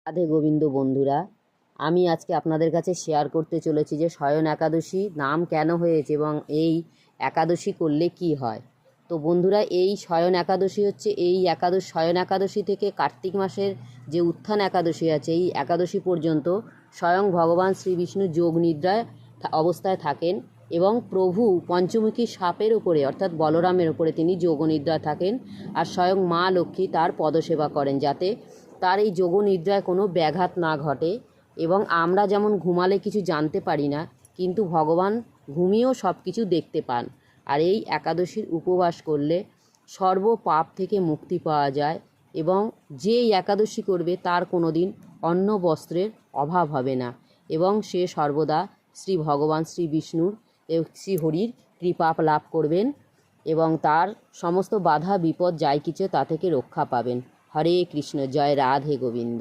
রাধে গোবিন্দ বন্ধুরা, আমি আজকে আপনাদের কাছে শেয়ার করতে চলেছি যে শয়ন একাদশী নাম কেন হয়েছে এবং এই একাদশী করলে কি হয়। তো বন্ধুরা, এই শয়ন একাদশী হচ্ছে শয়ন একাদশী থেকে কার্তিক মাসের যে উত্থান একাদশী আছে, এই একাদশী পর্যন্ত স্বয়ং ভগবান শ্রী বিষ্ণু যোগ নিদ্রায় অবস্থায় থাকেন এবং প্রভু পঞ্চমুখী সাপের উপরে অর্থাৎ বলরামের উপরে তিনি যোগনিদ্রায় থাকেন। আর স্বয়ং মা লক্ষ্মী তার পদসেবা করেন যাতে তার এই যোগনিদ্রায় কোনো ব্যাঘাত না ঘটে। এবং আমরা যেমন ঘুমালে কিছু জানতে পারি না, কিন্তু ভগবান ঘুমিয়েও সব কিছু দেখতে পান। আর এই একাদশীর উপবাস করলে সর্ব পাপ থেকে মুক্তি পাওয়া যায় এবং যে এই একাদশী করবে তার কোনো দিন অন্ন বস্ত্রের অভাব হবে না এবং সে সর্বদা শ্রী ভগবান শ্রী বিষ্ণুর শ্রী হরির কৃপা লাভ করবেন এবং তার সমস্ত বাধা বিপদ যাই কিছু তা থেকে রক্ষা পাবেন। হরে কৃষ্ণ, জয় রাধে গোবিন্দ।